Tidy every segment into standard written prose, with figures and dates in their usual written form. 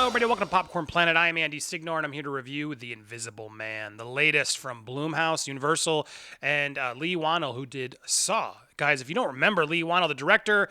everybody. Welcome to Popcorn Planet. I am Andy Signore, and I'm here to review The Invisible Man, the latest from Blumhouse, Universal, and Leigh Whannell, who did Saw. Guys, if you don't remember, Leigh Whannell, the director,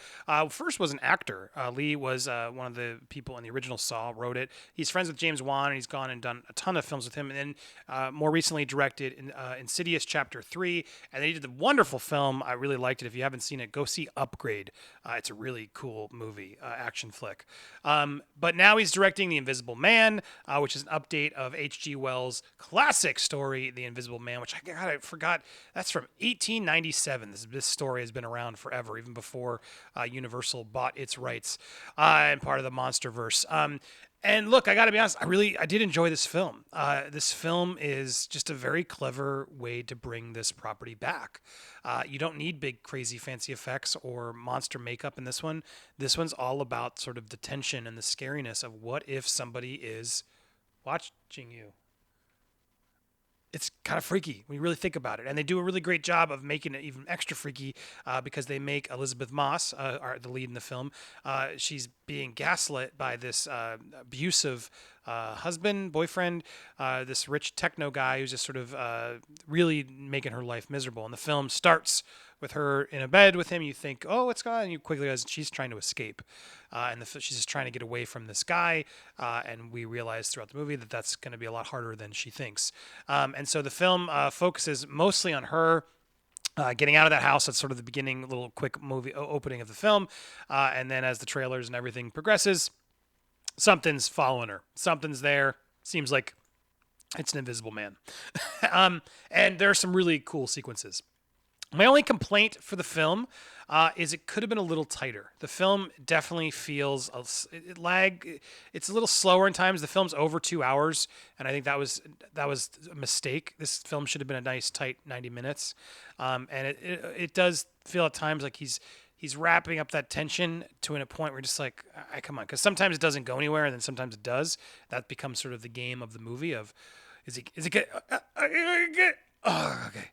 first was an actor. Leigh was one of the people in the original Saw, wrote it. He's friends with James Wan, and he's gone and done a ton of films with him. And then more recently directed Insidious Chapter 3. And then he did the wonderful film. I really liked it. If you haven't seen it, go see Upgrade. It's a really cool movie, action flick. But now he's directing The Invisible Man, which is an update of H.G. Wells' classic story, The Invisible Man, which I forgot. That's from 1897. This story has been around forever, even before Universal bought its rights and part of the MonsterVerse. And look, I got to be honest, I did enjoy this film. This film is just a very clever way to bring this property back. You don't need big, crazy, fancy effects or monster makeup in this one. This one's all about sort of the tension and the scariness of what if somebody is watching you. It's kind of freaky when you really think about it. And they do a really great job of making it even extra freaky because they make Elisabeth Moss, the lead in the film, she's being gaslit by this abusive boyfriend, this rich techno guy who's just sort of really making her life miserable. And the film starts with her in a bed with him. You think, oh, what's going on? And you quickly realize she's trying to escape. She's just trying to get away from this guy. And we realize throughout the movie that that's going to be a lot harder than she thinks. And so the film focuses mostly on her getting out of that house. That's sort of the beginning, little quick movie opening of the film. And then as the trailers and everything progresses, something's following her. Something's there. Seems like it's an invisible man. And there are some really cool sequences. My only complaint for the film is it could have been a little tighter. The film definitely feels it's a little slower in times. The film's over 2 hours, and I think that was a mistake. This film should have been a nice tight 90 minutes, and it does feel at times like he's wrapping up that tension to a point where you're just like, come on, because sometimes it doesn't go anywhere, and then sometimes it does. That becomes sort of the game of the movie of, is it good? Oh, okay.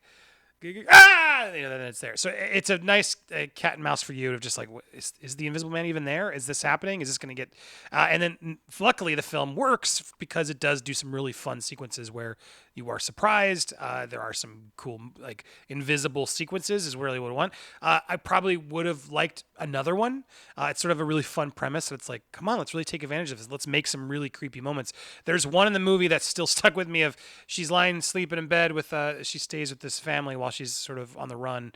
Then it's there. So it's a nice cat and mouse for you of just like, is the Invisible Man even there? Is this happening? Is this going to get... and then luckily the film works because it does do some really fun sequences where you are surprised. There are some cool like invisible sequences is really what I want. I probably would have liked another one. It's sort of a really fun premise. It's like, come on, let's really take advantage of this. Let's make some really creepy moments. There's one in the movie that's still stuck with me of she's lying sleeping in bed with she stays with this family while she's sort of on the run,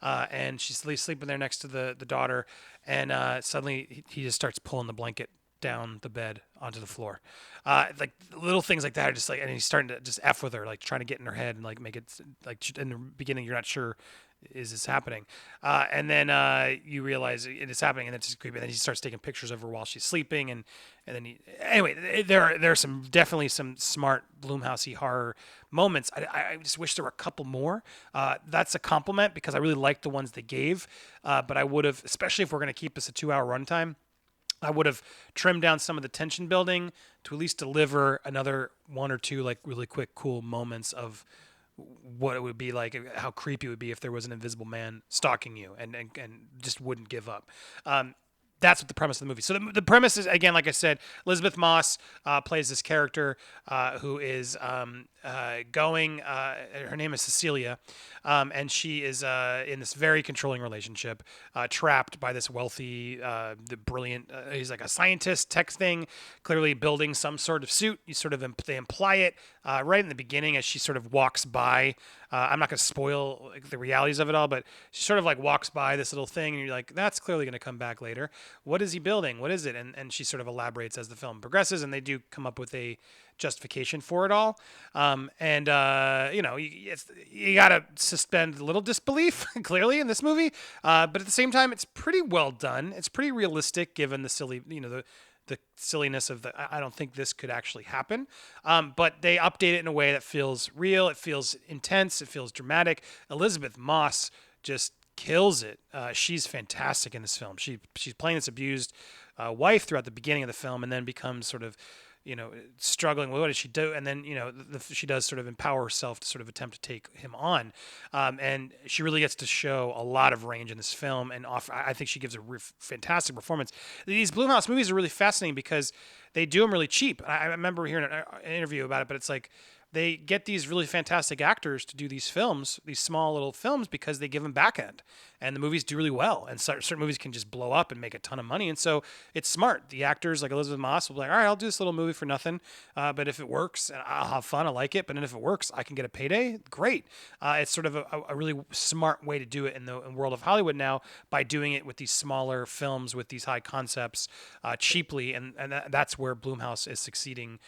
and she's sleeping there next to the daughter, and suddenly he just starts pulling the blanket down the bed onto the floor. Like little things like that are just like, and he's starting to just F with her, like trying to get in her head and like make it like in the beginning you're not sure is this happening, and then you realize it is happening, and it's just creepy. And then he starts taking pictures of her while she's sleeping, and then there are some definitely some smart Blumhouse-y horror moments. I just wish there were a couple more. That's a compliment because I really liked the ones they gave, but I would have, especially if we're going to keep this a 2 hour runtime, I would have trimmed down some of the tension building to at least deliver another one or two like really quick cool moments of what it would be like, how creepy it would be if there was an invisible man stalking you and just wouldn't give up. That's what the premise of the movie. So the premise is, again, like I said, Elisabeth Moss plays this character who is going, her name is Cecilia, and she is in this very controlling relationship, trapped by this wealthy, the brilliant, he's like a scientist tech thing, clearly building some sort of suit. They imply it right in the beginning as she sort of walks by. I'm not going to spoil like, the realities of it all, but she sort of like walks by this little thing, and you're like, that's clearly going to come back later. What is he building? What is it? And she sort of elaborates as the film progresses, and they do come up with a justification for it all. You got to suspend a little disbelief, clearly, in this movie. But at the same time, it's pretty well done. It's pretty realistic given the silly, the silliness of I don't think this could actually happen. But they update it in a way that feels real. It feels intense. It feels dramatic. Elisabeth Moss just kills it. She's fantastic in this film. She's playing this abused wife throughout the beginning of the film, and then becomes sort of struggling with what does she do, and then she does sort of empower herself to sort of attempt to take him on, and she really gets to show a lot of range in this film, and I think she gives a fantastic performance. These Blumhouse movies are really fascinating because they do them really cheap. I remember hearing an interview about it, but it's like they get these really fantastic actors to do these films, these small little films, because they give them back end, and the movies do really well. And certain movies can just blow up and make a ton of money. And so it's smart. The actors like Elisabeth Moss will be like, all right, I'll do this little movie for nothing. But if it works, I'll have fun. I like it. But then if it works, I can get a payday. Great. It's sort of a really smart way to do it in the world of Hollywood now, by doing it with these smaller films with these high concepts cheaply. And that's where Blumhouse is succeeding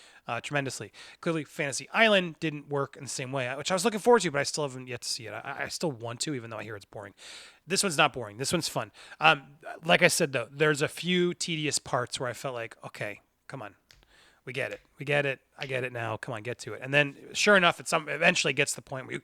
tremendously. Clearly, Fantasy Island didn't work in the same way, which I was looking forward to, but I still haven't yet to see it. I still want to, even though I hear it's boring. This one's not boring. This one's fun. Like I said, though, there's a few tedious parts where I felt like, okay, come on. We get it. We get it. I get it now. Come on, get to it. And then, sure enough, eventually gets to the point where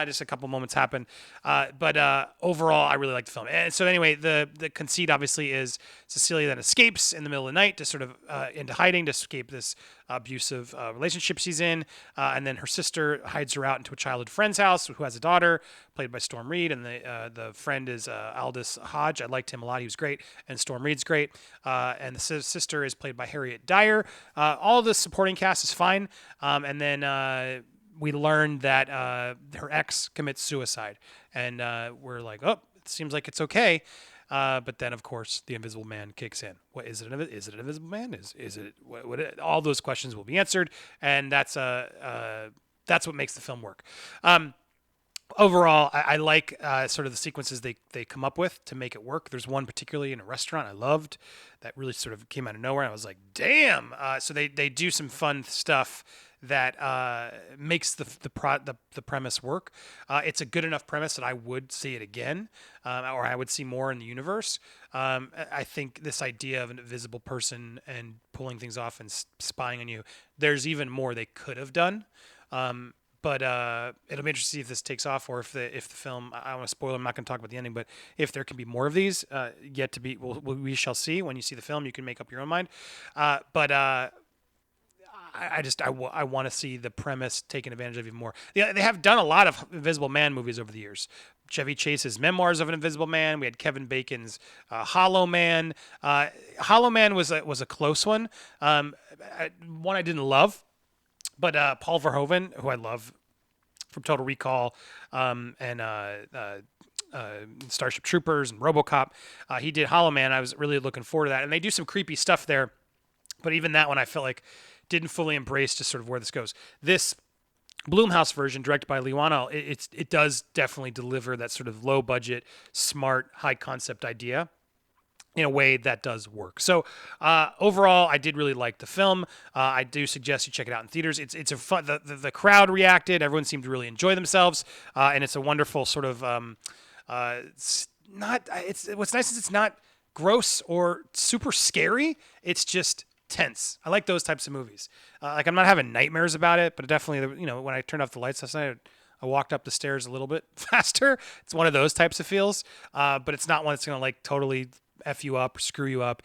just a couple moments happen. But overall, I really like the film. And so anyway, the conceit obviously is Cecilia then escapes in the middle of the night to sort of into hiding to escape this abusive relationship she's in. And then her sister hides her out into a childhood friend's house who has a daughter played by Storm Reid. And the friend is Aldis Hodge. I liked him a lot. He was great. And Storm Reid's great. And the sister is played by Harriet Dyer. All of the supporting cast is fine. And then we learned that her ex commits suicide. And we're like, oh, it seems like it's okay. But then, of course, the Invisible Man kicks in. What is it? Is it an Invisible Man? Is it? All those questions will be answered, and that's what makes the film work. Overall, I like sort of the sequences they come up with to make it work. There's one particularly in a restaurant I loved that really sort of came out of nowhere. And I was like, damn. So they do some fun stuff that makes the premise work. It's a good enough premise that I would see it again, or I would see more in the universe. I think this idea of an invisible person and pulling things off and spying on you, there's even more they could have done. But it'll be interesting to see if this takes off, or if the film, I don't want to spoil, I'm not going to talk about the ending, but if there can be more of these yet to be, we shall see. When you see the film, you can make up your own mind. I want to see the premise taken advantage of even more. They have done a lot of Invisible Man movies over the years. Chevy Chase's Memoirs of an Invisible Man. We had Kevin Bacon's Hollow Man. Hollow Man was a close one. One I didn't love. But Paul Verhoeven, who I love from Total Recall and Starship Troopers and RoboCop, he did Hollow Man. I was really looking forward to that. And they do some creepy stuff there. But even that one I felt like didn't fully embrace just sort of where this goes. This Blumhouse version, directed by Leigh Whannell, it does definitely deliver that sort of low-budget, smart, high-concept idea in a way that does work. So overall, I did really like the film. I do suggest you check it out in theaters. It's a fun. The crowd reacted. Everyone seemed to really enjoy themselves, and it's a wonderful sort of. What's nice is it's not gross or super scary. It's just tense. I like those types of movies. Like I'm not having nightmares about it, but definitely, when I turned off the lights last night, I walked up the stairs a little bit faster. It's one of those types of feels, but it's not one that's going to like totally F you up or screw you up.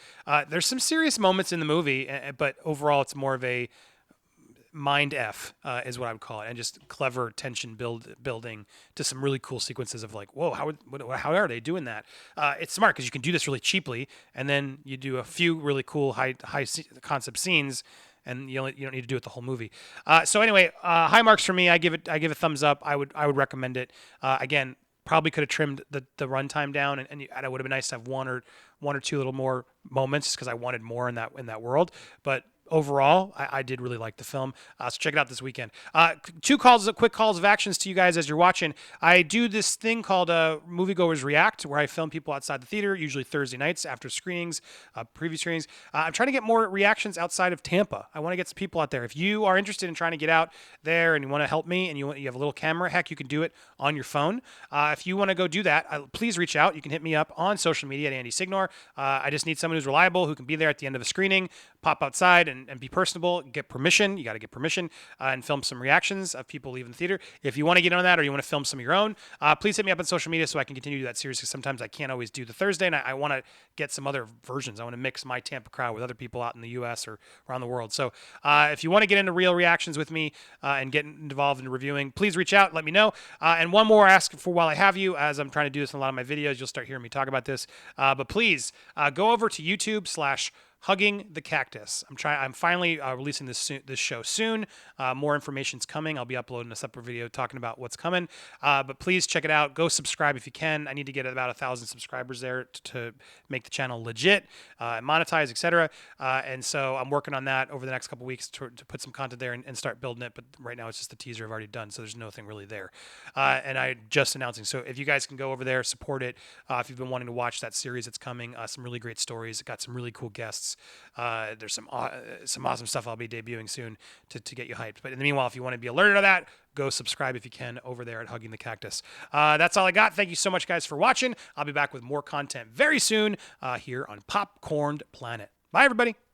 There's some serious moments in the movie, but overall it's more of a mind F is what I would call it, and just clever tension building to some really cool sequences of like, whoa, how are they doing that? It's smart because you can do this really cheaply, and then you do a few really cool high concept scenes, and you don't need to do it the whole movie. So anyway, high marks for me. I give it a thumbs up. I would recommend it. Again, probably could have trimmed the runtime down, and it would have been nice to have one or two little more moments because I wanted more in that world. But overall, I did really like the film. So check it out this weekend. Quick calls of actions to you guys as you're watching. I do this thing called Moviegoers React, where I film people outside the theater, usually Thursday nights after screenings, preview screenings. I'm trying to get more reactions outside of Tampa. I want to get some people out there. If you are interested in trying to get out there and you want to help me and you have a little camera, heck, you can do it on your phone. If you want to go do that, please reach out. You can hit me up on social media at Andy Signore. I just need someone who's reliable, who can be there at the end of a screening, pop outside and and be personable. Get permission. You got to get permission and film some reactions of people leaving the theater. If you want to get on that or you want to film some of your own, please hit me up on social media so I can continue to do that series, because sometimes I can't always do the Thursday, and I want to get some other versions. I want to mix my Tampa crowd with other people out in the U.S. or around the world. So if you want to get into real reactions with me and get involved in reviewing, please reach out. Let me know. And one more ask for while I have you, as I'm trying to do this in a lot of my videos, you'll start hearing me talk about this. But please go over to YouTube/Hugging the Cactus. I'm finally releasing this show soon. More information's coming. I'll be uploading a separate video talking about what's coming. But please check it out. Go subscribe if you can. I need to get about 1,000 subscribers there to make the channel legit, monetize, etc. And so I'm working on that over the next couple weeks to put some content there and start building it. But right now it's just the teaser I've already done, so there's nothing really there. And I just announcing. So if you guys can go over there, support it. If you've been wanting to watch that series, it's coming. Some really great stories. It got some really cool guests. There's some awesome stuff I'll be debuting soon to get you hyped. But in the meanwhile, if you want to be alerted of that, go subscribe if you can over there at Hugging the Cactus. That's all I got. Thank you so much, guys, for watching. I'll be back with more content very soon here on Popcorned Planet. Bye, everybody.